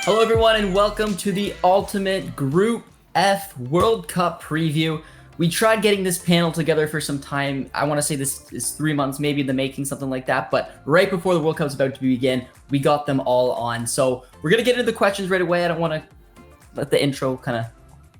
Hello, everyone, and welcome to the ultimate Group F World Cup preview. We tried getting this panel together for some time. I want to say this is 3 months, maybe in the making, something like that. But right before the World Cup is about to begin, we got them all on. So we're going to get into the questions right away. I don't want to let the intro kind of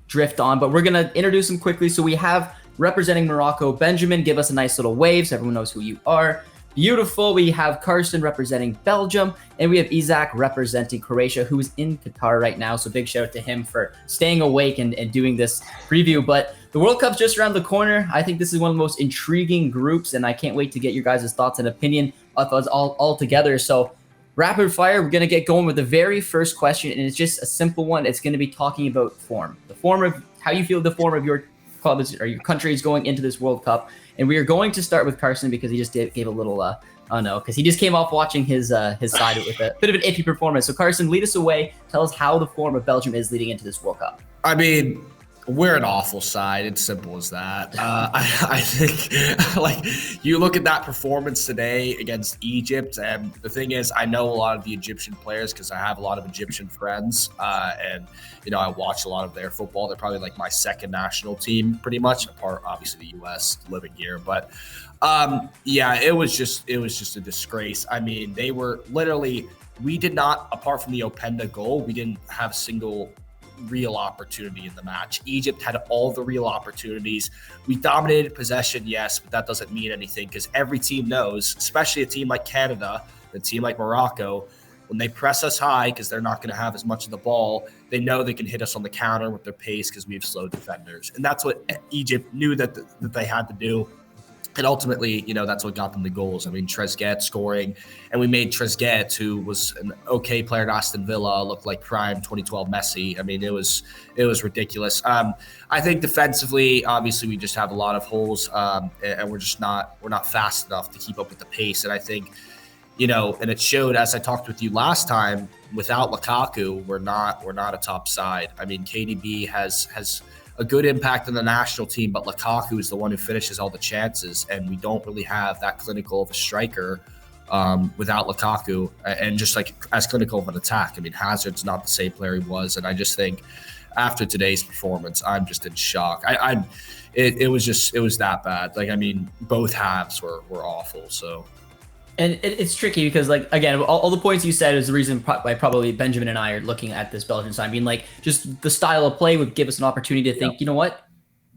drift on, but we're going to introduce them quickly. So we have representing Morocco, Benjamin. Give us a nice little wave so everyone knows who you are. Beautiful. We have Carsten representing Belgium, and we have Isaac representing Croatia, who is in Qatar right now. So big shout out to him for staying awake and doing this preview. But the World Cup's just around the corner. I think this is one of the most intriguing groups, and I can't wait to get your guys' thoughts and opinion of us all together. So rapid fire, we're going to get going with the very first question, and it's just a simple one. It's going to be talking about form. The form of how you feel the form of your club or your country is going into this World Cup. And we are going to start with Carsten because he just gave a little, because he just came off watching his side with a bit of an iffy performance. So Carsten, lead us away. Tell us how the form of Belgium is leading into this World Cup. I mean, we're an awful side. It's simple as that. I think, like, you look at that performance today against Egypt, and the thing is, I know a lot of the Egyptian players because I have a lot of Egyptian friends, and I watch a lot of their football. They're probably like my second national team, pretty much, apart obviously the U.S. living here. But it was just a disgrace. I mean, they were literally. We did not, apart from the Openda goal, we didn't have a single real opportunity in the match. Egypt had all the real opportunities. We dominated possession, yes, but that doesn't mean anything because every team knows, especially a team like Canada, a team like Morocco, when they press us high because they're not going to have as much of the ball, they know they can hit us on the counter with their pace because we have slow defenders. And that's what Egypt knew that they had to do. And ultimately, that's what got them the goals. I mean, Trezeguet scoring, and we made Trezeguet, who was an okay player at Aston Villa, look like prime 2012 Messi. I mean, it was ridiculous. I think defensively, obviously, we just have a lot of holes, and we're not fast enough to keep up with the pace. And I think, and it showed as I talked with you last time. Without Lukaku, we're not a top side. I mean, KDB has a good impact on the national team, but Lukaku is the one who finishes all the chances, and we don't really have that clinical of a striker without Lukaku, and just like as clinical of an attack. I mean, Hazard's not the same player he was, and I just think after today's performance, I'm just in shock. It was that bad. Like, I mean, both halves were awful. So. And it's tricky because, like, again, all the points you said is the reason why probably Benjamin and I are looking at this Belgian side. I mean, like, just the style of play would give us an opportunity to think, you know what,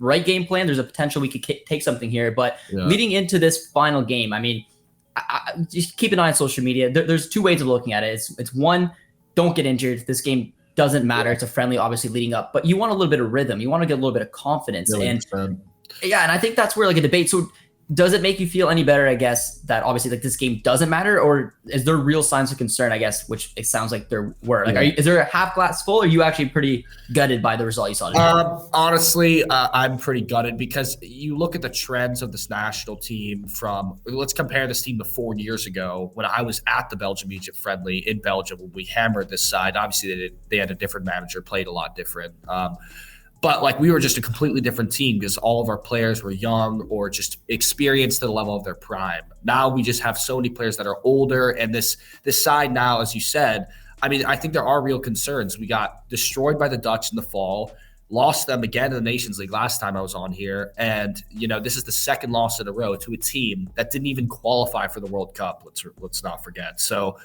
right game plan, there's a potential we could take something here. But leading into this final game, I mean, I just keep an eye on social media. There's two ways of looking at it. It's one, don't get injured. This game doesn't matter. It's a friendly, obviously, leading up. But you want a little bit of rhythm. You want to get a little bit of confidence. And I think that's where, like, a debate. So does it make you feel any better, I guess, that obviously like this game doesn't matter, or is there real signs of concern, I guess, which it sounds like there were? Like, is there a half glass full, or are you actually pretty gutted by the result you saw today? Honestly, I'm pretty gutted because you look at the trends of this national team let's compare this team to 4 years ago when I was at the Belgium-Egypt friendly in Belgium when we hammered this side. Obviously, they had a different manager, played a lot different. But like we were just a completely different team because all of our players were young or just experienced to the level of their prime. Now we just have so many players that are older, and this side now, as you said, I mean, I think there are real concerns. We got destroyed by the Dutch in the fall, lost them again in the Nations League last time I was on here, and this is the second loss in a row to a team that didn't even qualify for the World Cup. Let's not forget. So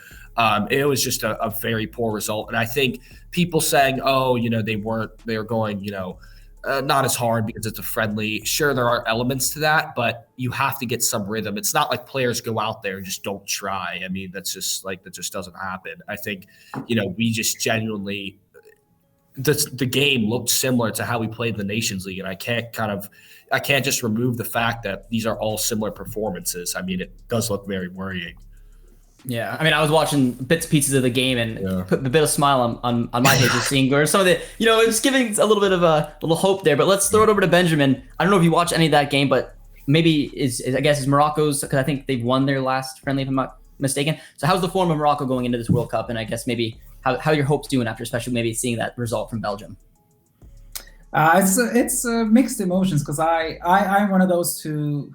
it was just a very poor result, and I think people saying, they were going, not as hard because it's a friendly. Sure, there are elements to that, but you have to get some rhythm. It's not like players go out there and just don't try. I mean, that just doesn't happen. I think, we just genuinely. The game looked similar to how we played in the Nations League, and I can't just remove the fact that these are all similar performances. I mean, it does look very worrying. Yeah, I mean, I was watching bits and pieces of the game and put a bit of smile on my page of seeing where some of the, it's giving a little bit of a little hope there. But let's throw it over to Benjamin. I don't know if you watched any of that game, but maybe is Morocco's, because I think they've won their last friendly, if I'm not mistaken. So how's the form of Morocco going into this World Cup? And I guess maybe how your hopes doing after, especially maybe seeing that result from Belgium? It's mixed emotions because I'm one of those who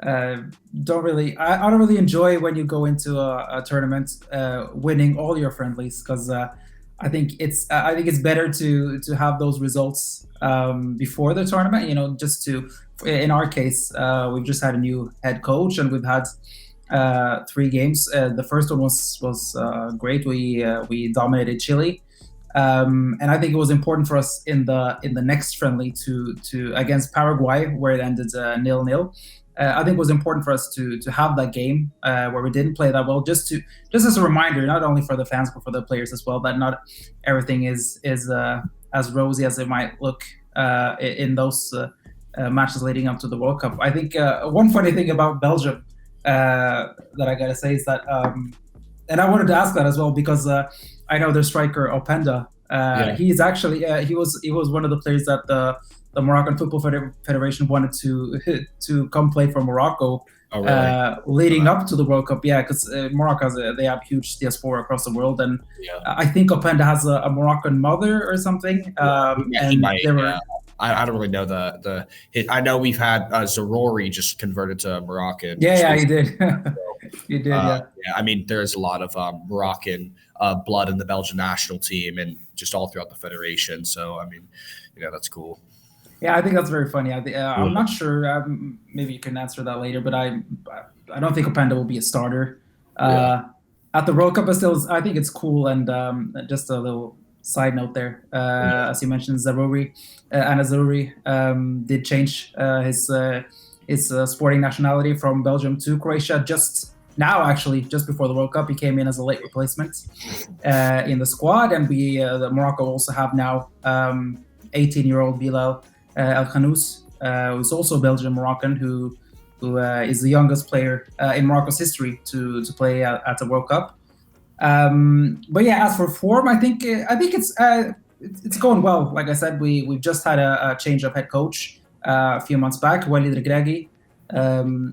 don't really. I don't really enjoy when you go into a tournament winning all your friendlies, because I think it's better to have those results before the tournament. You know, just to, in our case, we've just had a new head coach, and we've had 3 games. The first one was great. We dominated Chile. And I think it was important for us in the next friendly to against Paraguay, where it ended 0-0. I think it was important for us to have that game where we didn't play that well, just as a reminder, not only for the fans but for the players as well, that not everything is as rosy as it might look in those matches leading up to the World Cup. I think one funny thing about Belgium that I gotta say is that, and I wanted to ask that as well, because I know their striker Openda. He's actually he was one of the players that the Moroccan Football Federation wanted to come play for Morocco. Oh, really? Leading up to the World Cup, yeah, because Morocco they have huge diaspora across the world, and I think Openda has a Moroccan mother or something. He might. I don't really know I know we've had Zarori just converted to Moroccan. Yeah, he did. He did, yeah. I mean, there's a lot of Moroccan blood in the Belgian national team and just all throughout the federation. So, I mean, that's cool. Yeah, I think that's very funny. I'm not sure. Maybe you can answer that later, but I don't think Openda will be a starter at the World Cup. But still, I think it's cool. And just a little side note there, as you mentioned, Zaruri, did change his sporting nationality from Belgium to Croatia just now, actually, just before the World Cup. He came in as a late replacement in the squad, and Morocco also have now 18-year-old Bilal El Khanous, who's also Belgian Moroccan, who is the youngest player in Morocco's history to play at the World Cup. But yeah, as for form, I think it's going well. Like I said, we've just had a change of head coach a few months back. Walid Regragui,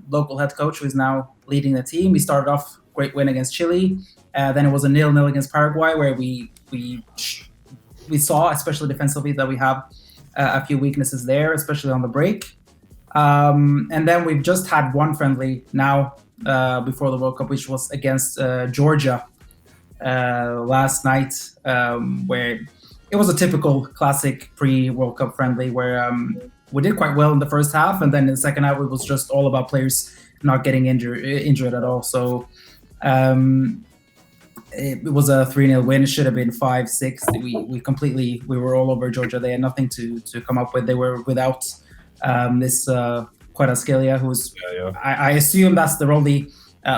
local head coach, who is now leading the team. We started off great win against Chile. Then it was a 0-0 against Paraguay, where we saw, especially defensively, that we have a few weaknesses there, especially on the break. And then we've just had one friendly now before the World Cup, which was against Georgia last night, where it was a typical classic pre-World Cup friendly, where we did quite well in the first half, and then in the second half it was just all about players not getting injured at all. So it was a 3-0 win. It should have been 5-6. We were all over Georgia. They had nothing to come up with. They were without this Kvaratskhelia, who's I assume that's their only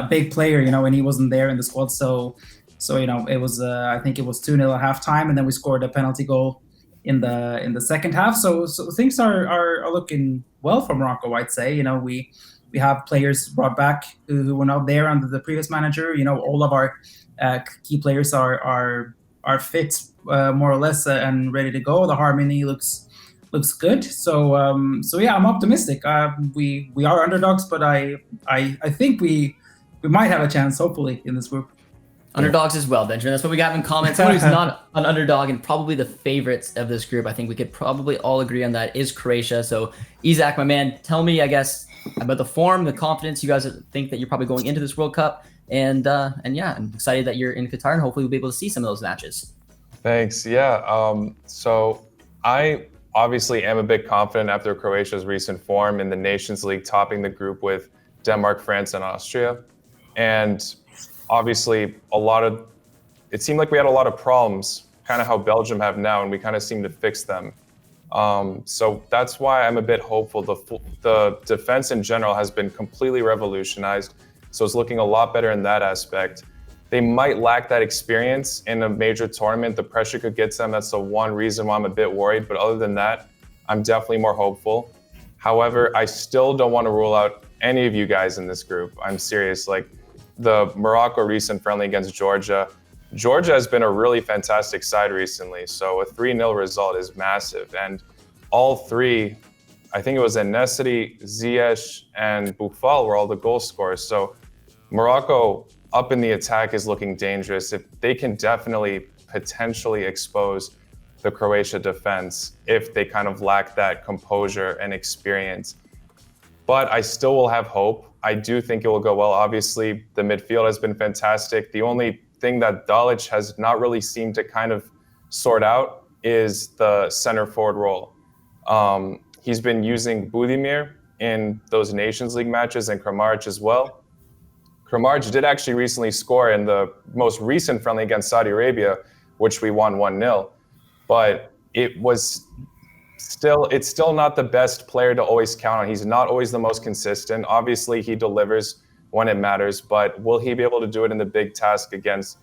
big player, and he wasn't there in the squad. So it was I think it was 2-0 at halftime, and then we scored a penalty goal in the second half. So things are looking well for Morocco, I'd say. We have players brought back who were not there under the previous manager. All of our key players are fit more or less and ready to go. The harmony looks good. So yeah, I'm optimistic. We are underdogs, but I think we might have a chance, hopefully, in this group. Underdogs as well, Benjamin. That's what we got in common. Someone who's not an underdog and probably the favorites of this group, I think we could probably all agree on that, is Croatia. So, Isaac, my man, tell me, I guess, about the form, the confidence you guys think that you're probably going into this World Cup. And yeah, I'm excited that you're in Qatar, and hopefully we'll be able to see some of those matches. Thanks. Yeah. So I obviously am a bit confident after Croatia's recent form in the Nations League, topping the group with Denmark, France, and Austria. And obviously it seemed like we had a lot of problems, kind of how Belgium have now, and we kind of seem to fix them. So that's why I'm a bit hopeful. The defense in general has been completely revolutionized. So it's looking a lot better in that aspect. They might lack that experience in a major tournament. The pressure could get to them. That's the one reason why I'm a bit worried. But other than that, I'm definitely more hopeful. However, I still don't want to rule out any of you guys in this group. I'm serious. Like the Morocco recent friendly against Georgia. Georgia has been a really fantastic side recently. So a 3-0 result is massive. And all three, I think it was Enesiri, Ziyech, and Boufal were all the goal scorers. So Morocco up in the attack is looking dangerous. If they can definitely potentially expose the Croatia defense if they kind of lack that composure and experience. but I still will have hope. I do think it will go well. Obviously, the midfield has been fantastic. The only thing that Dalic has not really seemed to kind of sort out is the center forward role. He's been using Budimir in those Nations League matches and Kramaric as well. Kramaric did actually recently score in the most recent friendly against Saudi Arabia, which we won 1-0. But it's still not the best player to always count on. He's not always the most consistent. Obviously, he delivers when it matters, but will he be able to do it in the big task against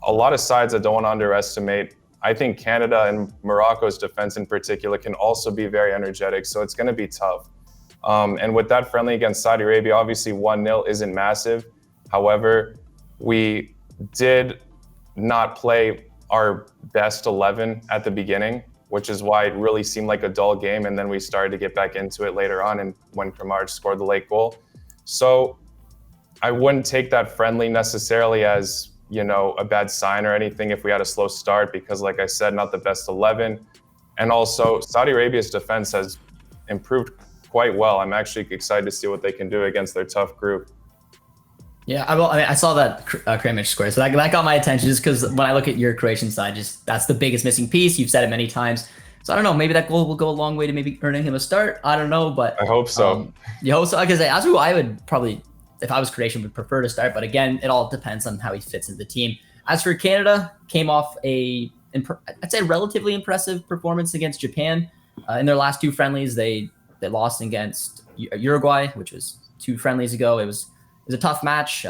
a lot of sides I don't want to underestimate? I think Canada and Morocco's defense in particular can also be very energetic, so it's going to be tough. And with that friendly against Saudi Arabia, obviously 1-0 isn't massive. However, we did not play our best 11 at the beginning, which is why it really seemed like a dull game. And then we started to get back into it later on, and when Kramaric scored the late goal. So I wouldn't take that friendly necessarily as, a bad sign or anything if we had a slow start, because like I said, not the best 11. And also Saudi Arabia's defense has improved quite well. I'm actually excited to see what they can do against their tough group. Yeah, I saw that Kramaric score, so that got my attention just because when I look at your Croatian side, just that's the biggest missing piece. You've said it many times. So I don't know, maybe that goal will go a long way to maybe earning him a start. I don't know, but I hope so. You hope so? Because that's who I would probably, if I was Croatian, would prefer to start. But again, it all depends on how he fits into the team. As for Canada, came off I'd say relatively impressive performance against Japan. In their last two friendlies, they lost against Uruguay, which was 2 friendlies ago. It was a tough match.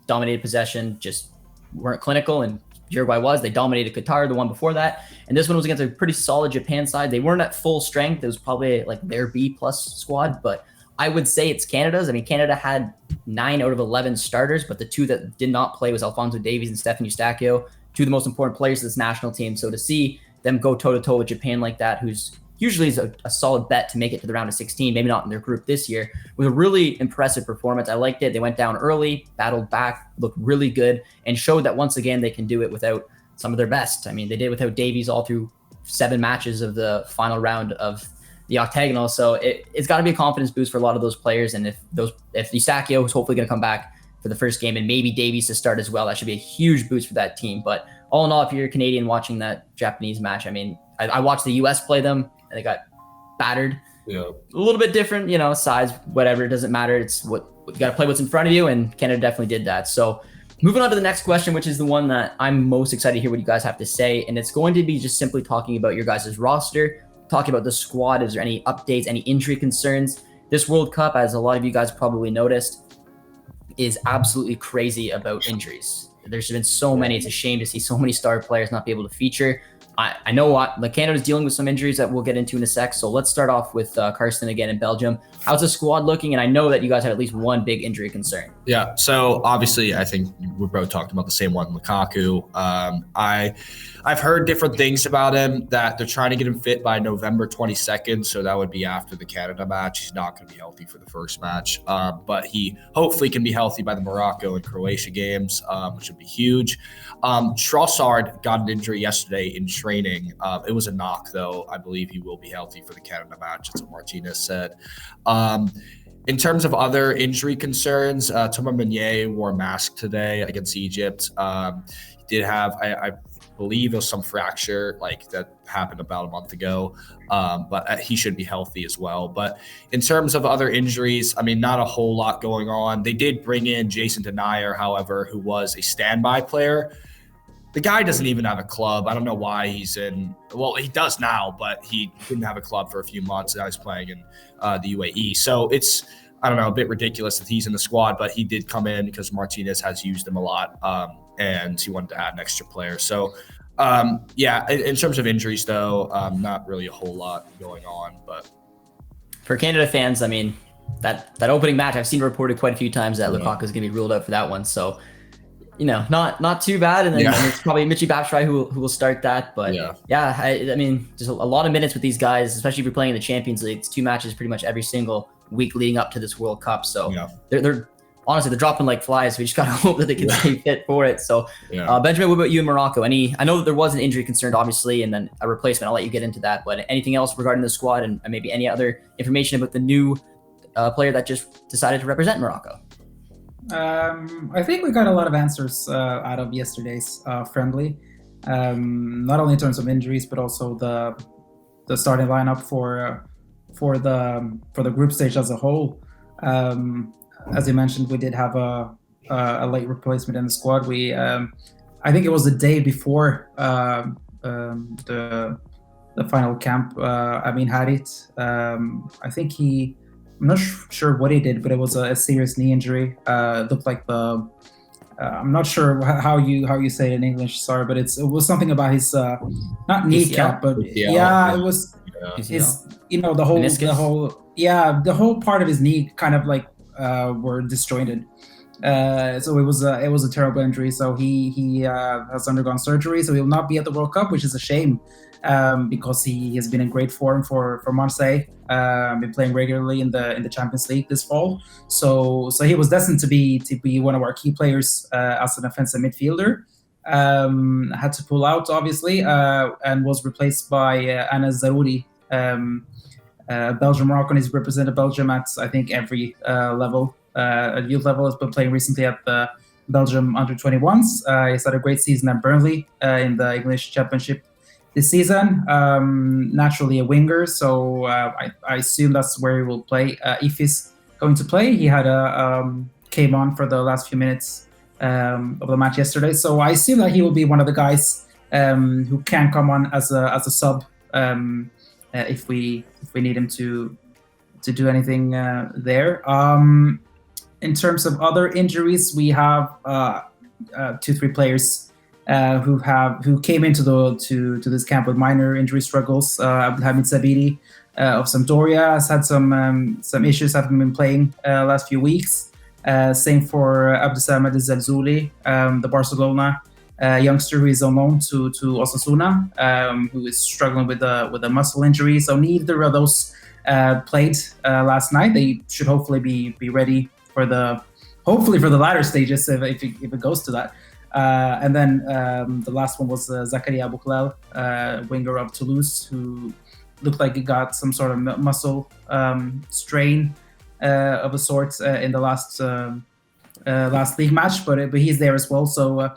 Dominated possession, just weren't clinical, and Uruguay was. They dominated Qatar, the one before that. And this one was against a pretty solid Japan side. They weren't at full strength. It was probably like their B-plus squad, but I would say it's Canada's. I mean, Canada had 9 out of 11 starters, but the 2 that did not play was Alphonso Davies and Stefan Eustáquio, 2 of the most important players of this national team. So to see them go toe-to-toe with Japan like that, who's usually is a solid bet to make it to the round of 16, maybe not in their group this year, with a really impressive performance. I liked it. They went down early, battled back, looked really good, and showed that once again they can do it without some of their best. I mean, they did without Davies all through 7 matches of the final round of the octagonal. So it's got to be a confidence boost for a lot of those players. And if Eustáquio is hopefully going to come back for the first game and maybe Davies to start as well, that should be a huge boost for that team. But all in all, if you're a Canadian watching that Japanese match, I mean, I watched the U.S. play them, and they got battered. Yeah. A little bit different, size, whatever. It doesn't matter. It's what you got to play what's in front of you, and Canada definitely did that. So moving on to the next question, which is the one that I'm most excited to hear what you guys have to say. And it's going to be just simply talking about your guys' roster, talking about the squad. Is there any updates, any injury concerns? This World Cup, as a lot of you guys probably noticed, is absolutely crazy about injuries. There's been so many. It's a shame to see so many star players not be able to feature. I know Canada's dealing with some injuries that we'll get into in a sec. So let's start off with Karsten again in Belgium. How's the squad looking? And I know that you guys have at least one big injury concern. Yeah. So obviously, I think we both talked about the same one, Lukaku. I've heard different things about him, that they're trying to get him fit by November 22nd. So that would be after the Canada match. He's not going to be healthy for the first match, but he hopefully can be healthy by the Morocco and Croatia games, which would be huge. Trossard got an injury yesterday in training. It was a knock, though. I believe he will be healthy for the Canada match. That's what Martinez said. In terms of other injury concerns, Thomas Meunier wore a mask today against Egypt. He did have, I believe, it was some fracture that happened about a month ago, but he should be healthy as well. But in terms of other injuries, I mean, not a whole lot going on. They did bring in Jason Denayer, however, who was a standby player. The guy doesn't even have a club. I don't know why he's in. Well, he does now, but he didn't have a club for a few months. Now he's playing in the UAE. So it's, I don't know, a bit ridiculous that he's in the squad, but he did come in because Martinez has used him a lot, and he wanted to add an extra player. So, in terms of injuries, though, not really a whole lot going on. But for Canada fans, I mean, that opening match, I've seen reported quite a few times that Lukaku is going to be ruled out for that one. So, not too bad. And then it's probably Michy Batshuayi who will start that. But I mean, just a lot of minutes with these guys, especially if you're playing in the Champions League. It's 2 matches pretty much every single week leading up to this World Cup. So they're honestly, they're dropping like flies. We just got to hope that they can stay fit for it. So Benjamin, what about you in Morocco? I know that there was an injury concern, obviously, and then a replacement. I'll let you get into that. But anything else regarding the squad and maybe any other information about the new player that just decided to represent Morocco? I think we got a lot of answers out of yesterday's friendly, not only in terms of injuries, but also the starting lineup for the group stage as a whole. As you mentioned, we did have a late replacement in the squad. I think it was the day before the final camp. Amin Harit. I think I'm not sure what he did, but it was a serious knee injury. It looked like I'm not sure how you say it in English, sorry, but it was something about his not kneecap, but yeah, it was his, the whole part of his knee kind of like were disjointed. So it was a terrible injury. So he has undergone surgery, so he will not be at the World Cup, which is a shame, because he has been in great form for Marseille. Been playing regularly in the Champions League this fall. So he was destined to be one of our key players as an offensive midfielder. Had to pull out, obviously, and was replaced by Anas Zarouri. Belgium Morocco. He's represented Belgium at, I think, every level. At youth level, has been playing recently at the Belgium under-21s. He's had a great season at Burnley in the English Championship this season. Naturally a winger, so I assume that's where he will play. If he's going to play, he had came on for the last few minutes of the match yesterday, so I assume that he will be one of the guys who can come on as a sub if we need him to do anything there. In terms of other injuries, we have 2-3 players who came into this camp with minor injury struggles. Abdelhamid Sabiri of Sampdoria has had some issues, haven't been playing last few weeks. Same for Abdesamad Zelzouli, the Barcelona youngster who is on loan to Osasuna, who is struggling with a muscle injury. So neither of those played last night. They should hopefully be ready for the latter stages if it goes to that. And then the last one was Zakaria Bouklel, winger of Toulouse, who looked like he got some sort of muscle strain of a sort in the last league match, but he's there as well. So,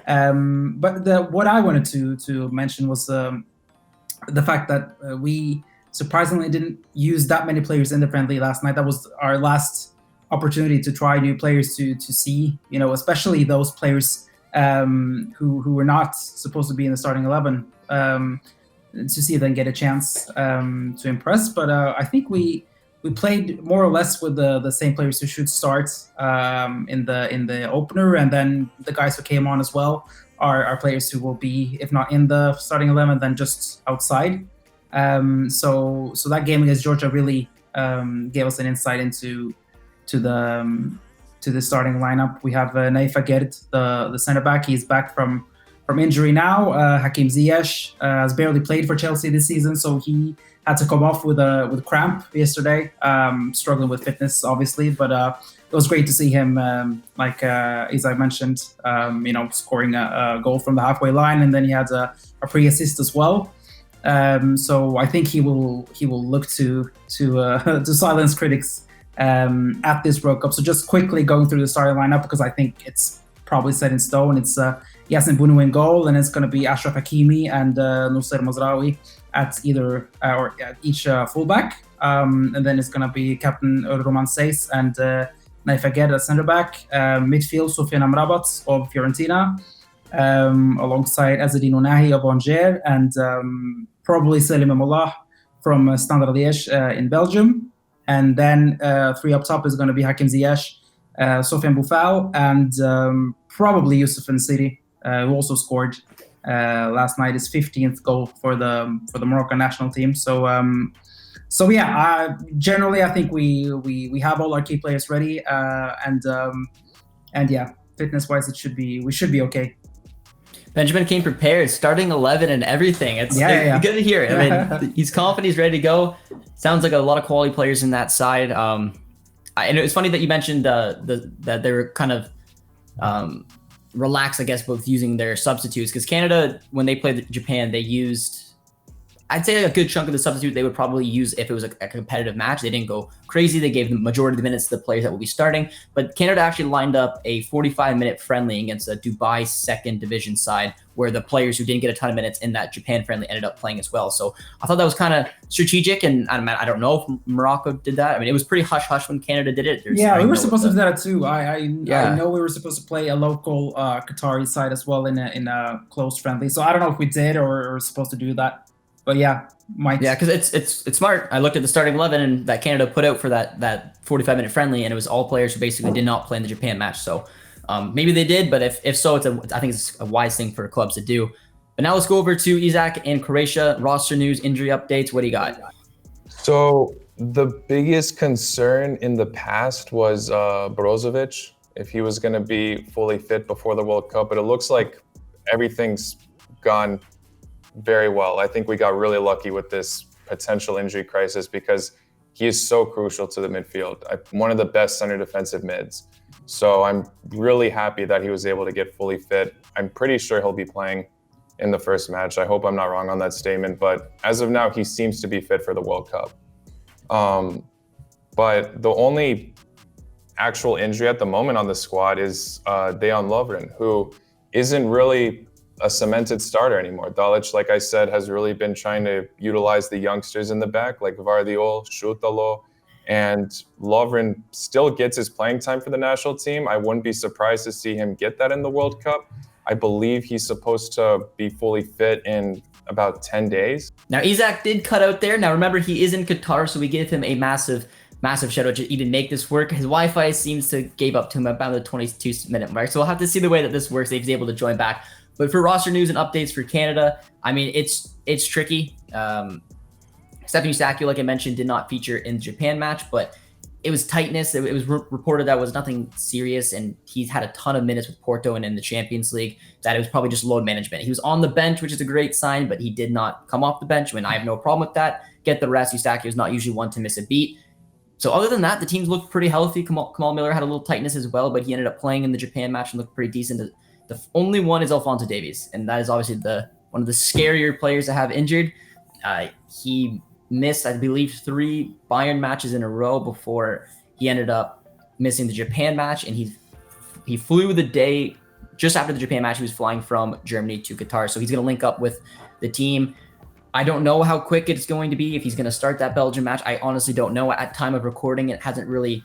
but what I wanted to mention was the fact that we surprisingly didn't use that many players in the friendly last night. That was our last opportunity to try new players to see, especially those players who were not supposed to be in the starting 11, to see them get a chance to impress. But I think we played more or less with the same players who should start in the opener, and then the guys who came on as well are players who will be, if not in the starting 11, then just outside. So that game against Georgia really gave us an insight into the starting lineup. We have Naif Agerd, the centre back. He's back from injury now. Hakim Ziyech has barely played for Chelsea this season, so he had to come off with cramp yesterday. Struggling with fitness, obviously, but it was great to see him, as I mentioned, scoring a goal from the halfway line, and then he had a pre-assist as well. So I think he will look to silence critics at this World Cup. So just quickly going through the starting lineup, because I think it's probably set in stone. It's Yasin Bounou in goal, and it's going to be Ashraf Hakimi and Nusser Mazraoui at either or at each fullback, and then it's going to be Captain Roman Seis and Naif Agerd at centre back. Midfield, Sofiane Amrabat of Fiorentina, alongside Azzedine Ounahi of Angers, and probably Salim Amoulah from Standard Liège in Belgium. And then 3 up top is going to be Hakim Ziyech, Sofiane Boufal, and probably Youssef Nsiri, who also scored last night his 15th goal for the Moroccan national team. So generally I think we have all our key players ready, and yeah, fitness wise we should be okay. Benjamin came prepared, starting 11 and everything. It's good to hear. I mean, he's confident, he's ready to go. Sounds like a lot of quality players in that side. And it's funny that you mentioned that they were kind of relaxed, I guess, both using their substitutes. Because Canada, when they played Japan, they used I'd say a good chunk of the substitute they would probably use if it was a competitive match. They didn't go crazy. They gave the majority of the minutes to the players that will be starting. But Canada actually lined up a 45-minute friendly against a Dubai second division side where the players who didn't get a ton of minutes in that Japan friendly ended up playing as well. So I thought that was kind of strategic. And I don't know if Morocco did that. I mean, it was pretty hush-hush when Canada did it. We were supposed to do that too. I know we were supposed to play a local Qatari side as well in a close friendly. So I don't know if we did or were supposed to do that. But yeah, Mike. Yeah, because it's smart. I looked at the starting 11 and that Canada put out for that 45-minute friendly, and it was all players who basically did not play in the Japan match. So maybe they did, but if so, I think it's a wise thing for clubs to do. But now let's go over to Isaac and Croatia. Roster news, injury updates. What do you got? So the biggest concern in the past was Brozovic, if he was going to be fully fit before the World Cup. But it looks like everything's gone very well. I think we got really lucky with this potential injury crisis because he is so crucial to the midfield. One of the best center defensive mids. So I'm really happy that he was able to get fully fit. I'm pretty sure he'll be playing in the first match. I hope I'm not wrong on that statement, but as of now, he seems to be fit for the World Cup. But the only actual injury at the moment on the squad is Dejan Lovren, who isn't really a cemented starter anymore. Dalic, like I said, has really been trying to utilize the youngsters in the back, like Vardiol, Šutalo, and Lovren still gets his playing time for the national team. I wouldn't be surprised to see him get that in the World Cup. I believe he's supposed to be fully fit in about 10 days. Now, Isaac did cut out there. Now, remember, he is in Qatar, so we give him a massive shout out to even make this work. His Wi-Fi seems to gave up to him about the 22-minute mark, so we'll have to see the way that this works if he's able to join back. But for roster news and updates for Canada, I mean, it's tricky. Stefan Eustáquio, like I mentioned, did not feature in the Japan match, but it was tightness. It was reported that was nothing serious, and he's had a ton of minutes with Porto and in the Champions League, that it was probably just load management. He was on the bench, which is a great sign, but he did not come off the bench. I mean, I have no problem with that. Get the rest. Eustáquio is not usually one to miss a beat. So other than that, the teams looked pretty healthy. Kamal Miller had a little tightness as well, but he ended up playing in the Japan match and looked pretty decent. The only one is Alphonso Davies, and that is obviously one of the scarier players to have injured. He missed, I believe, 3 Bayern matches in a row before he ended up missing the Japan match, and he flew the day just after the Japan match. He was flying from Germany to Qatar, so he's going to link up with the team. I don't know how quick it's going to be, if he's going to start that Belgium match. I honestly don't know. At time of recording, it hasn't really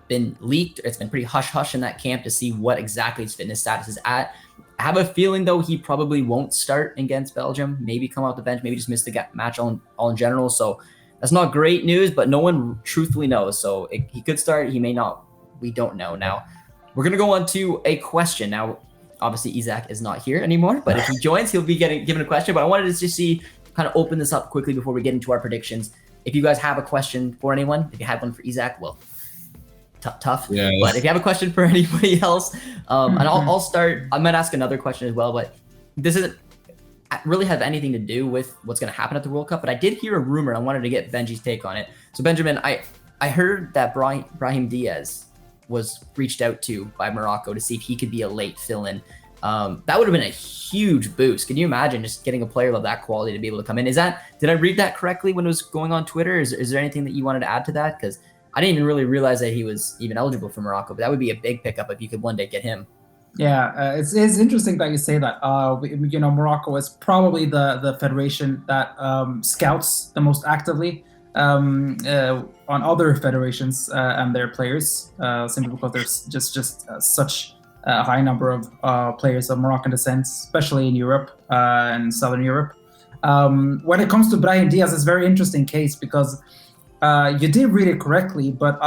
been leaked. It's been pretty hush-hush in that camp to see what exactly his fitness status is at. I have a feeling, though, he probably won't start against Belgium. Maybe come off the bench, maybe just miss the match all in general. So that's not great news, but no one truthfully knows. So he could start, he may not. We don't know. Now, we're going to go on to a question. Now, obviously, Isaac is not here anymore, but if he joins, he'll be given a question. But I wanted to just kind of open this up quickly before we get into our predictions. If you guys have a question for anyone, if you have one for Isaac, well, tough. Yeah. But if you have a question for anybody else, and I'll start. I might ask another question as well, but this doesn't really have anything to do with what's going to happen at the World Cup. But I did hear a rumor. I wanted to get Benji's take on it. So Benjamin, I heard that Brahim Diaz was reached out to by Morocco to see if he could be a late fill-in. That would have been a huge boost. Can you imagine just getting a player of that quality to be able to come in? Did I read that correctly when it was going on Twitter? Is there anything that you wanted to add to that? Because I didn't even really realize that he was even eligible for Morocco, but that would be a big pickup if you could one day get him. Yeah, it's interesting that you say that. Morocco is probably the federation that scouts the most actively on other federations and their players, simply because there's just such a high number of players of Moroccan descent, especially in Europe and Southern Europe. When it comes to Brahim Diaz, it's a very interesting case because you did read it correctly, but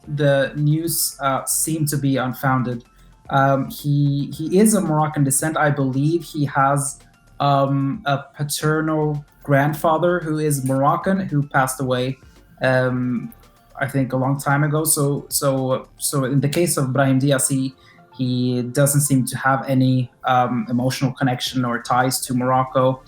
the news seemed to be unfounded. He is of Moroccan descent. I believe he has a paternal grandfather who is Moroccan, who passed away, I think, a long time ago. So in the case of Brahim Diaz, he doesn't seem to have any emotional connection or ties to Morocco.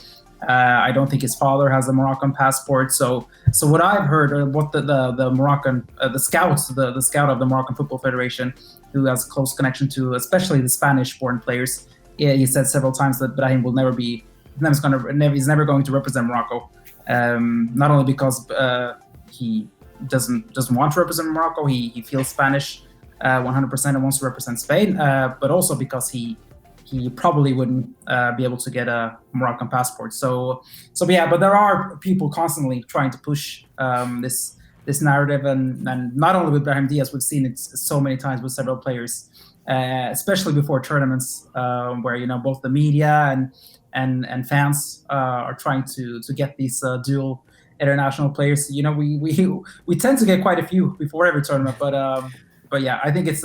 I don't think his father has a Moroccan passport. So what I've heard, or what the Moroccan, the scout of the Moroccan Football Federation, who has a close connection to especially the Spanish-born players, he said several times that Brahim will never be he's never going to represent Morocco. Not only because he doesn't want to represent Morocco, he feels Spanish 100% and wants to represent Spain, but also because he probably wouldn't be able to get a Moroccan passport. So yeah, but there are people constantly trying to push this narrative, and not only with Brahim Diaz, we've seen it so many times with several players, especially before tournaments, where both the media and fans are trying to get these dual international players. We tend to get quite a few before every tournament, but yeah, I think it's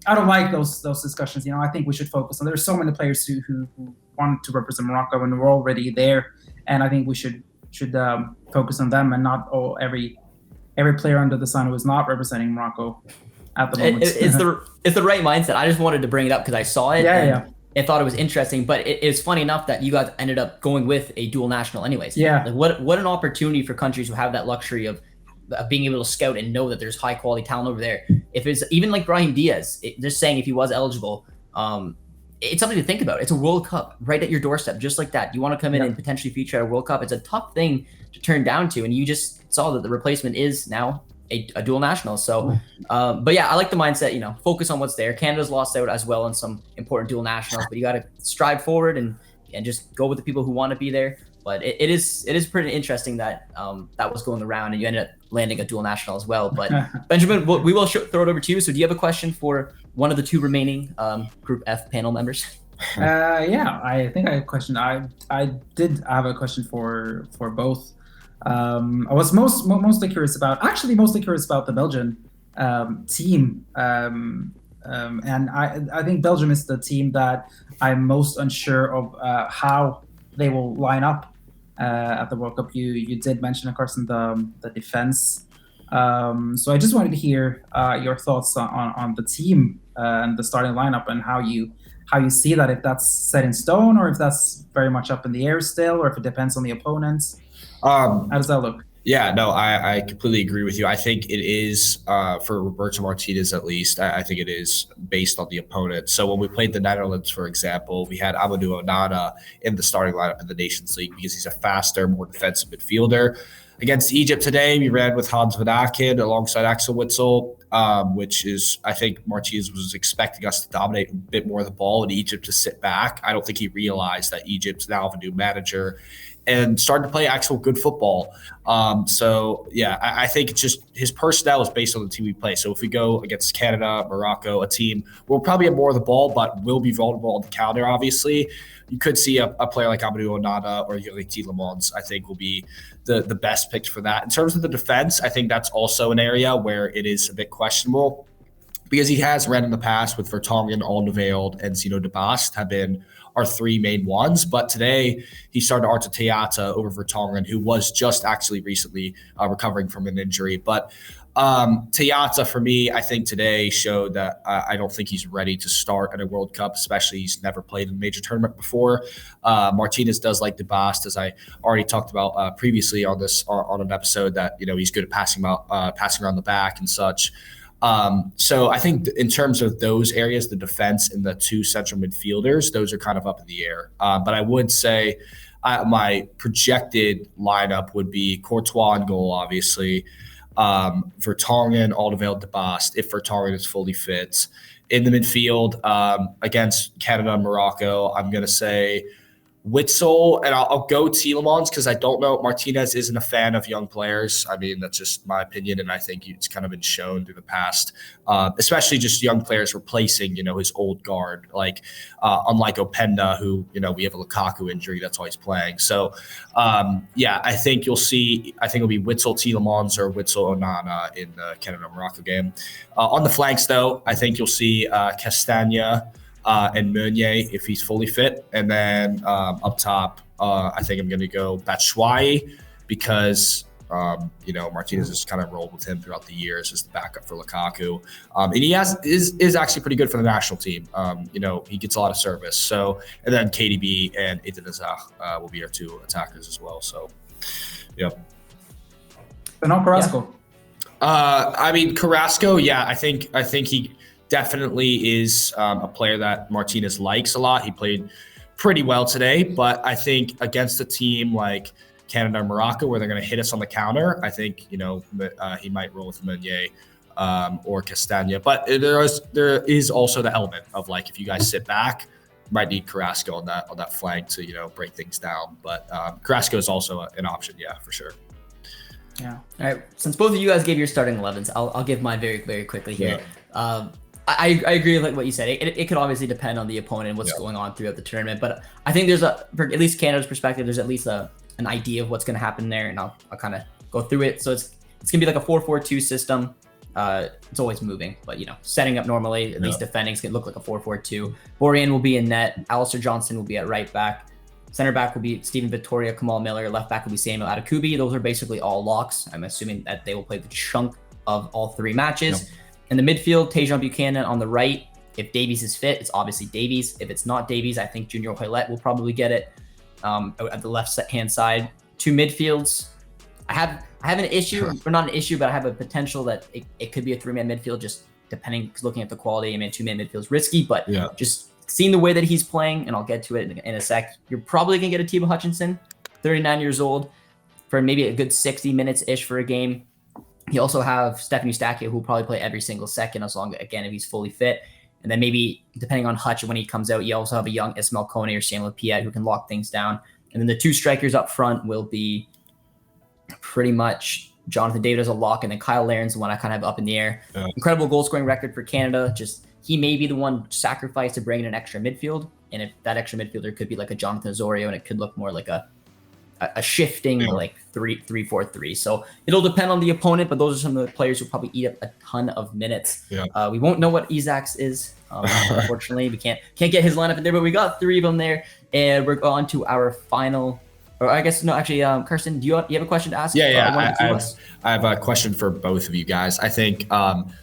I don't like those discussions. I think we should focus on. There's so many players who want to represent Morocco and we're already there, and I think we should focus on them and not every player under the sun who is not representing Morocco at the moment. It's the right mindset. I just wanted to bring it up because I saw it. And thought it was interesting, but it's funny enough that you guys ended up going with a dual national anyways. Yeah. Like what an opportunity for countries who have that luxury of being able to scout and know that there's high quality talent over there. If it's even like Brahim Diaz, just saying if he was eligible, it's something to think about. It's a World Cup right at your doorstep, just like that. You want to come in and potentially feature at a World Cup. It's a tough thing to turn down to, and you just saw that the replacement is now a dual national. So, but yeah, I like the mindset, focus on what's there. Canada's lost out as well on some important dual nationals, but you got to strive forward and just go with the people who want to be there. But it is pretty interesting that that was going around and you ended up landing a dual national as well. But Benjamin, we will throw it over to you. So do you have a question for one of the two remaining Group F panel members? Yeah, I think I have a question. I did have a question for both. I was mostly curious about the Belgian team, and I think Belgium is the team that I'm most unsure of how they will line up at the World Cup. You did mention, of course, the defense. So I just wanted to hear your thoughts on the team and the starting lineup and how you see that, if that's set in stone or if that's very much up in the air still, or if it depends on the opponents. How does that look? Yeah, no, I completely agree with you. I think it is, for Roberto Martinez at least, I think it is based on the opponent. So when we played the Netherlands, for example, we had Amadou Onana in the starting lineup in the Nations League because he's a faster, more defensive midfielder. Against Egypt today, we ran with Hans van Aken alongside Axel Witsel, which is, I think Martinez was expecting us to dominate a bit more of the ball and Egypt to sit back. I don't think he realized that Egypt's now have a new manager and started to play actual good football. So, yeah, I think it's just his personnel is based on the team we play. So if we go against Canada, Morocco, a team, we'll probably have more of the ball, but we'll be vulnerable on the counter, obviously. You could see a player like Amadou Onana or like Tielemans, I think, will be the best picks for that. In terms of the defense, I think that's also an area where it is a bit questionable because he has ran in the past with Vertonghen, Alderweireld, and Zeno de Bast have been our three main ones. But today he started Arta Teata over Vertonghen, who was just actually recently recovering from an injury. But Teata, for me, I think today showed that I don't think he's ready to start at a World Cup, especially he's never played in a major tournament before. Martinez does like de Bast, as I already talked about previously on an episode, that he's good at passing around the back and such. So I think in terms of those areas, the defense and the two central midfielders, those are kind of up in the air. But I would say my projected lineup would be Courtois in goal, obviously. Vertonghen, Alderweireld, de Bast, if Vertonghen is fully fit. In the midfield, against Canada and Morocco, I'm going to say Witsel, and I'll go Tielemans because I don't know. Martinez isn't a fan of young players. I mean, that's just my opinion, and I think it's kind of been shown through the past, especially just young players replacing, his old guard. Like, unlike Openda, who, we have a Lukaku injury, that's why he's playing. So, yeah, I think you'll see. I think it'll be Witsel, Tielemans, or Witsel, Onana in the Canada-Morocco game. On the flanks, though, I think you'll see Castagna and Meunier if he's fully fit. And then up top, I think I'm going to go Batshuayi because, Martinez has kind of rolled with him throughout the years as the backup for Lukaku. And he is actually pretty good for the national team. He gets a lot of service. So, and then KDB and Eden Hazard will be our two attackers as well. So, yeah. But not Carrasco. Carrasco, yeah, I think he definitely is a player that Martinez likes a lot. He played pretty well today, but I think against a team like Canada or Morocco, where they're going to hit us on the counter, I think, he might roll with Meunier or Castagna. But there is also the element of, like, if you guys sit back, you might need Carrasco on that flank to, break things down. But Carrasco is also an option, yeah, for sure. Yeah. All right. Since both of you guys gave your starting 11s, I'll give mine very, very quickly here. Yeah. I agree with like what you said. It could obviously depend on the opponent and what's going on throughout the tournament, but I think there's for at least Canada's perspective, there's at least an idea of what's going to happen there, and I'll kind of go through it. So it's going to be like a 4-4-2 system. It's always moving, but setting up normally, at least defending is going to look like a 4-4-2. Borjan will be in net. Alistair Johnston will be at right back. Center back will be Stephen Vittoria, Kamal Miller. Left back will be Samuel Adekubi. Those are basically all locks. I'm assuming that they will play the chunk of all 3 matches. In the midfield, Tejan Buchanan on the right. If Davies is fit, it's obviously Davies. If it's not Davies, I think Junior Hoylett will probably get it at the left-hand side. 2 midfields. I have an issue, or not an issue, but I have a potential that it could be a 3-man midfield, just depending, because looking at the quality, 2-man midfield is risky, but just seeing the way that he's playing, and I'll get to it in a sec, you're probably going to get a Thibaut Hutchinson, 39 years old, for maybe a good 60 minutes-ish for a game. You also have Stefan Eustachio, who will probably play every single second, as long, again, if he's fully fit. And then maybe, depending on Hutch, when he comes out, you also have a young Ismail Kone or Samuel Piet who can lock things down. And then the 2 strikers up front will be pretty much Jonathan David as a lock, and then Kyle Laren's the one I kind of have up in the air. Incredible goal-scoring record for Canada. Just he may be the one sacrificed to bring in an extra midfield. And if that extra midfielder could be like a Jonathan Osorio, and it could look more like a shifting like 3-4-3. So it'll depend on the opponent, but those are some of the players who probably eat up a ton of minutes. We won't know what Isak's is. Unfortunately, we can't get his lineup in there, but we got 3 of them there, and we're on to our final. Or I guess no, actually, Kirsten, do you have a question to ask? I have a question for both of you guys. I think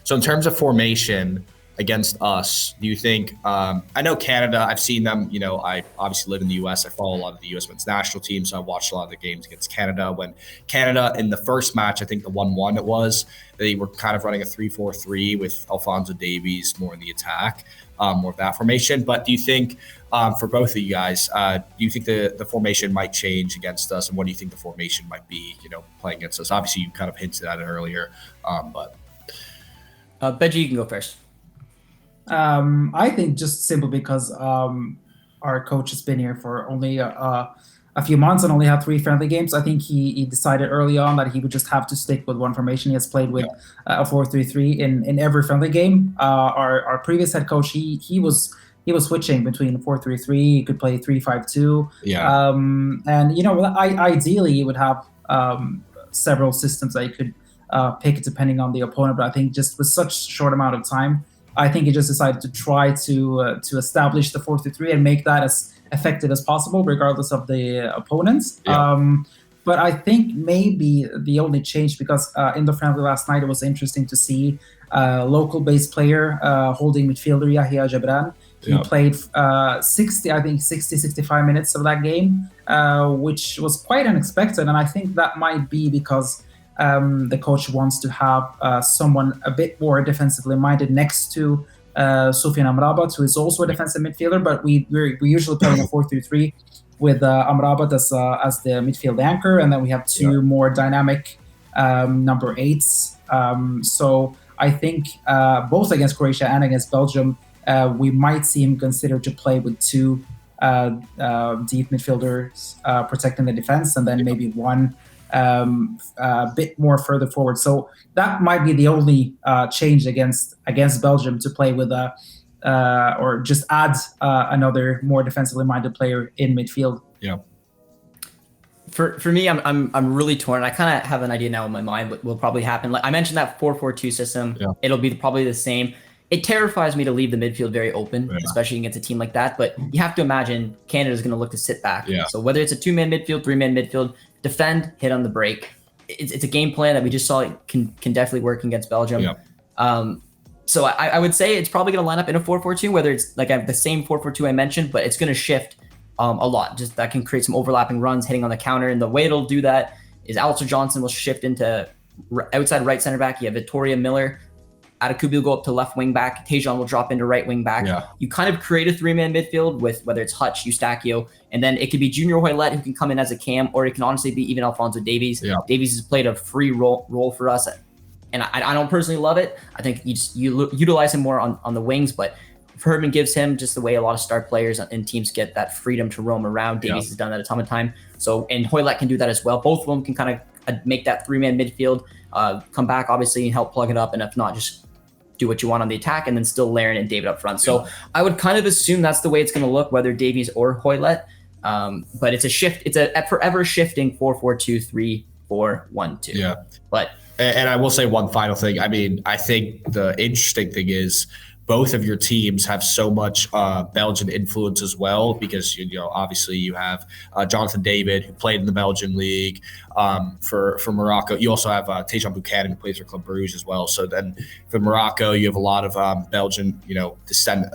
so. In terms of formation against us, do you think? I know Canada. I've seen them. I obviously live in the U.S. I follow a lot of the U.S. men's national team, so I watched a lot of the games against Canada. When Canada in the first match, I think the 1-1 it was, they were kind of running a 3-4-3 with Alphonso Davies more in the attack, more of that formation. But do you think, for both of you guys, do you think the formation might change against us, and what do you think the formation might be? Playing against us. Obviously, you kind of hinted at it earlier, but Benji, you can go first. I think just simply because our coach has been here for only a few months and only had 3 friendly games. I think he decided early on that he would just have to stick with one formation. He has played with a 4-3-3 in every friendly game. Our previous head coach, he was switching between 4-3-3. He could play 3-5-2. And ideally he would have several systems that he could pick depending on the opponent. But I think just with such short amount of time, I think he just decided to try to establish the 4-3-3 and make that as effective as possible, regardless of the opponents. But I think maybe the only change, because in the friendly last night, it was interesting to see local-based player holding midfielder Yahya Jabran. He played 65 minutes of that game, which was quite unexpected. And I think that might be because the coach wants to have someone a bit more defensively minded next to Soufiane Amrabat, who is also a defensive midfielder, but we're usually playing a 4-3-3 with Amrabat as the midfield anchor, and then we have 2 more dynamic number 8s. So I think both against Croatia and against Belgium, we might see him consider to play with 2 deep midfielders protecting the defense, and then maybe 1 a bit more further forward. So that might be the only change against Belgium, to play with or just add another more defensively minded player in midfield. For me, I'm really torn. I kind of have an idea now in my mind what will probably happen. Like I mentioned, that 4-4-2 system, it'll be probably the same. It terrifies me to leave the midfield very open, especially against a team like that. But you have to imagine Canada's going to look to sit back. So whether it's a 2-man midfield, 3-man midfield, defend, hit on the break. It's a game plan that we just saw it can definitely work against Belgium. So I would say it's probably going to line up in a 4-4-2, whether it's like the same 4-4-2 I mentioned, but it's going to shift a lot. Just that can create some overlapping runs, hitting on the counter. And the way it'll do that is Alistair Johnston will shift into outside right center back. You have Vittoria Miller Atakubi will go up to left wing back. Tejan will drop into right wing back. Yeah. You kind of create a 3-man midfield with whether it's Hutch, Eustachio, and then it could be Junior Hoylett who can come in as a cam, or it can honestly be even Alphonso Davies. Yeah. Davies has played a free role for us, and I don't personally love it. I think you utilize him more on the wings, but Herdman gives him just the way a lot of star players and teams get that freedom to roam around. Davies has done that a ton of time. So, and Hoylett can do that as well. Both of them can kind of make that 3-man midfield, come back obviously and help plug it up, and if not, just do what you want on the attack, and then still Larin and David up front. So I would kind of assume that's the way it's going to look, whether Davies or Hoylett. But it's a shift. It's a forever shifting 4-4-2, 3-4-1-2. Yeah. But and I will say one final thing. I mean, I think the interesting thing is both of your teams have so much Belgian influence as well, because obviously you have Jonathan David, who played in the Belgian league for Morocco. You also have Tejan Buchanan, who plays for Club Bruges as well. So then for Morocco, you have a lot of Belgian, descent,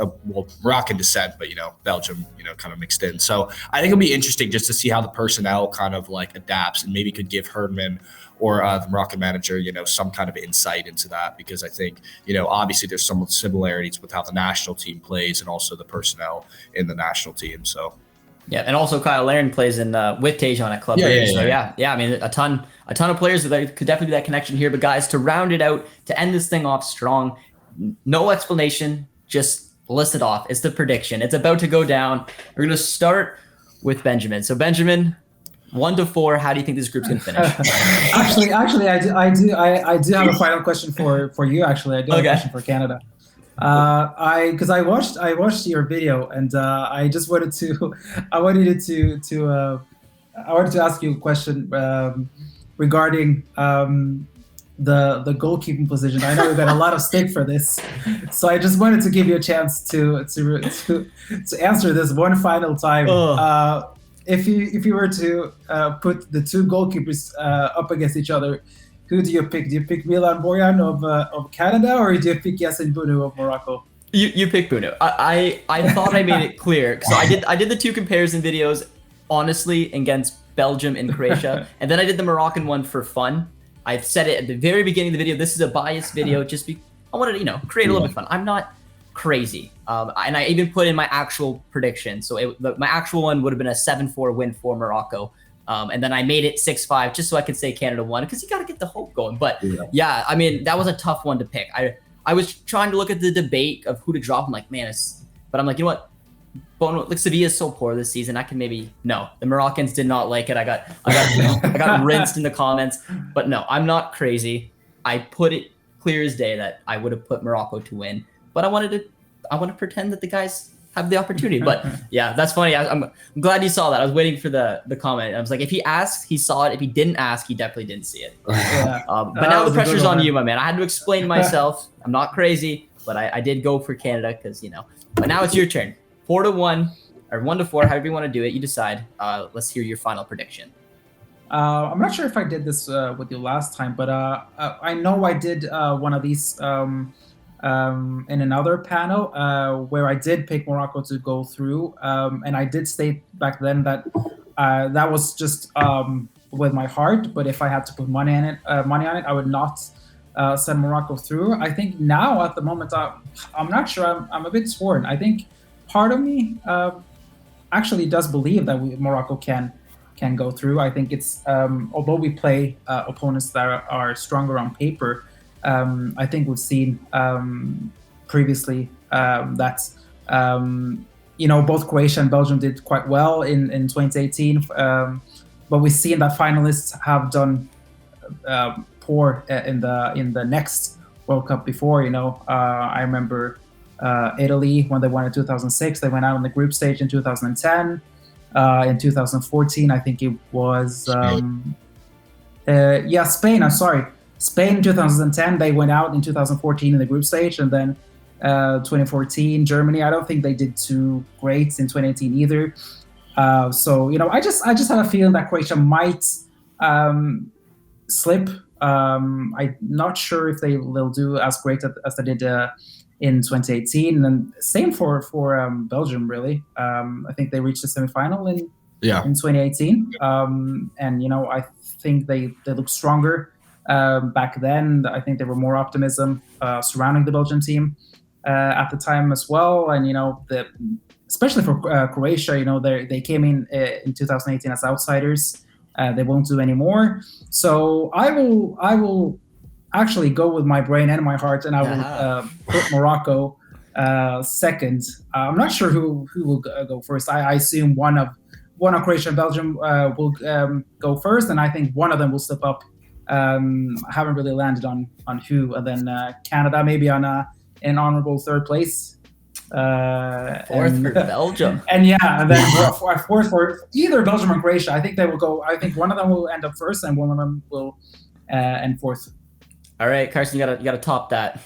Moroccan descent, but Belgium, kind of mixed in. So I think it'll be interesting just to see how the personnel kind of like adapts, and maybe could give Herdman or the Moroccan manager, some kind of insight into that, because I think, obviously there's some similarities with how the national team plays and also the personnel in the national team. So, yeah, and also Kyle Larin plays in with Tejan at Club Brugge. So yeah. I mean, a ton of players that could definitely be that connection here. But guys, to round it out, to end this thing off strong, no explanation, just list it off. It's the prediction. It's about to go down. We're gonna start with Benjamin. So Benjamin, 1 to 4, how do you think this group's gonna finish? Actually, I do have a final question for you. Actually, I do have a question for Canada. I watched your video, and I just wanted to ask you a question regarding the goalkeeping position. I know we got a lot of stake for this, so I just wanted to give you a chance to answer this one final time. If you were to put the two goalkeepers up against each other, who do you pick? Do you pick Milan Borjan of Canada, or do you pick Yassine Bounou of Morocco? You pick Bounou. I thought I made it clear. So I did the two comparison videos, honestly, against Belgium and Croatia, and then I did the Moroccan one for fun. I've said it at the very beginning of the video. This is a biased video, I wanted to create a little bit of fun. I'm not crazy, and I even put in my actual prediction. So my actual one would have been a 7-4 win for Morocco. And then I made it 6-5 just so I could say Canada won, because you got to get the hope going. But yeah, I mean, that was a tough one to pick. I was trying to look at the debate of who to drop. I'm like, man, but I'm like, you know what? Bono, like Sevilla is so poor this season. I can no. The Moroccans did not like it. I got rinsed in the comments. But no, I'm not crazy. I put it clear as day that I would have put Morocco to win. But I want to pretend that the guys have the opportunity. But yeah, that's funny. I'm glad you saw that. I was waiting for the comment. I was like, if he asked, he saw it. If he didn't ask, he definitely didn't see it. But now the pressure's on you, my man. I had to explain myself. I'm not crazy, but I did go for Canada because, But now it's your turn. 4 to 1 or 1 to 4, however you want to do it. You decide. Let's hear your final prediction. I'm not sure if I did this with you last time, but I know I did one of these in another panel where I did pick Morocco to go through, and I did state back then that that was just with my heart. But if I had to put money on it, I would not send Morocco through. I think now at the moment, I'm not sure. I'm a bit torn. I think part of me actually does believe that Morocco can go through. I think it's although we play opponents that are stronger on paper. I think we've seen previously that both Croatia and Belgium did quite well in 2018, but we've seen that finalists have done poor in the next World Cup before. I remember Italy when they won in 2006. They went out in the group stage in 2010. In 2014, I think it was Spain. I'm sorry. Spain in 2010, they went out in 2014 in the group stage, and then 2014, Germany. I don't think they did too great in 2018 either. So I just have a feeling that Croatia might slip. I'm not sure if they'll do as great as they did in 2018, and same for Belgium. Really, I think they reached the semifinal in 2018, and I think they look stronger back then. I think there were more optimism surrounding the Belgian team at the time as well. And especially for Croatia, they came in 2018 as outsiders. They won't do anymore. So I will actually go with my brain and my heart, and I will put Morocco second. I'm not sure who will go first. I assume one of Croatia and Belgium will go first, and I think one of them will step up. I haven't really landed on who, and then Canada maybe on an honorable third place. Fourth for Belgium. And then fourth for either Belgium or Croatia. I think they will go. I think one of them will end up first, and one of them will end fourth. All right, Carson, you gotta top that.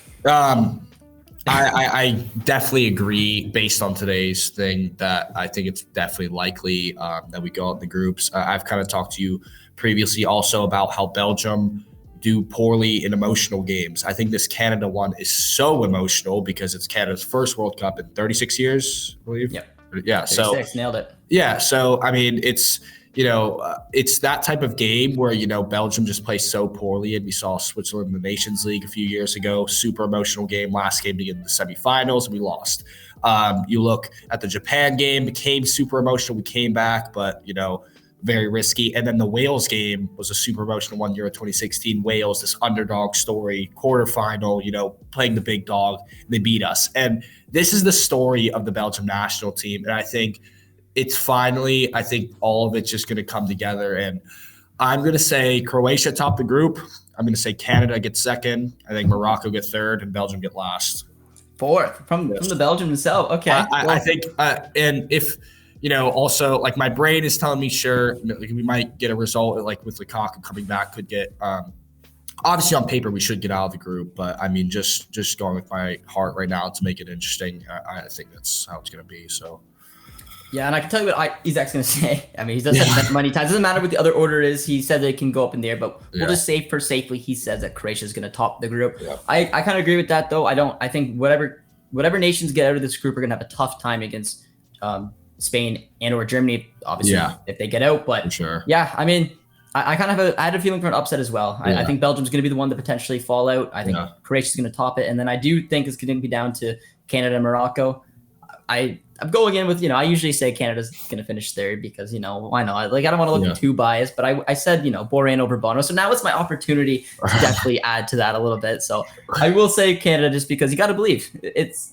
I definitely agree based on today's thing that I think it's definitely likely that we go out in the groups. I've kind of talked to you previously also about how Belgium do poorly in emotional games. I think this Canada one is so emotional because it's Canada's first World Cup in 36 years, I believe. Yep. Yeah. 36, so nailed it. Yeah. So, I mean, it's that type of game where, Belgium just plays so poorly. And we saw Switzerland in the Nations League a few years ago, super emotional game, last game to get in the semifinals, and we lost. You look at the Japan game, became super emotional. We came back, but, very risky. And then the Wales game was a super emotional one, Euro 2016. Wales, this underdog story, quarterfinal, playing the big dog. They beat us. And this is the story of the Belgium national team. And I think it's finally, all of it's just going to come together. And I'm going to say Croatia top the group. I'm going to say Canada gets second. I think Morocco get third and Belgium get last. Fourth from the Belgium themselves. Okay. I think, and if, also like my brain is telling me, sure, we might get a result like with Lukaku coming back, could get, obviously on paper we should get out of the group, but I mean, just going with my heart right now to make it interesting. I think that's how it's going to be. So. Yeah, and I can tell you what Isaac's going to say. I mean, he does that many times. It doesn't matter what the other order is. He said that it can go up in there, but we'll just say for safely, he says that Croatia is going to top the group. Yeah. I kind of agree with that, though. I think whatever nations get out of this group are going to have a tough time against Spain and or Germany, obviously, if they get out. But sure. Yeah, I mean, I kind of I had a feeling for an upset as well. Yeah. I think Belgium's going to be the one to potentially fall out. I think Croatia's going to top it. And then I do think it's going to be down to Canada and Morocco. I'm going in with, I usually say Canada's going to finish third because, why not? Like, I don't want to look too biased, but I said, Boré over Bono. So now it's my opportunity to definitely add to that a little bit. So I will say Canada just because you got to believe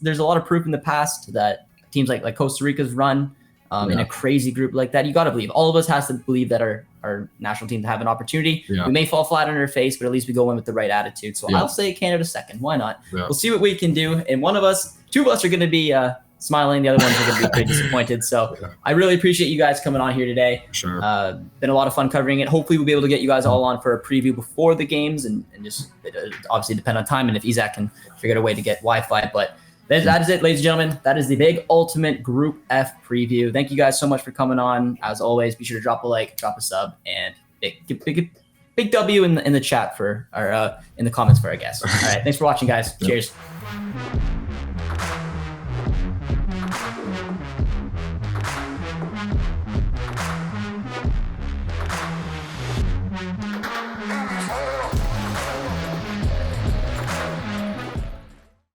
there's a lot of proof in the past that teams like Costa Rica's run in a crazy group like that. You got to believe. All of us has to believe that our national team to have an opportunity. Yeah. We may fall flat on our face, but at least we go in with the right attitude. So I'll say Canada second. Why not? Yeah. We'll see what we can do. And two of us are going to be smiling. The other ones are going to be pretty disappointed. So I really appreciate you guys coming on here today. Sure. Been a lot of fun covering it. Hopefully we'll be able to get you guys all on for a preview before the games and just obviously depend on time and if Isaac can figure out a way to get Wi-Fi. But that is it, ladies and gentlemen. That is the big ultimate Group F preview. Thank you guys so much for coming on. As always, be sure to drop a like, drop a sub, and big W in the chat for our in the comments for our guests. All right, thanks for watching, guys. Cheers.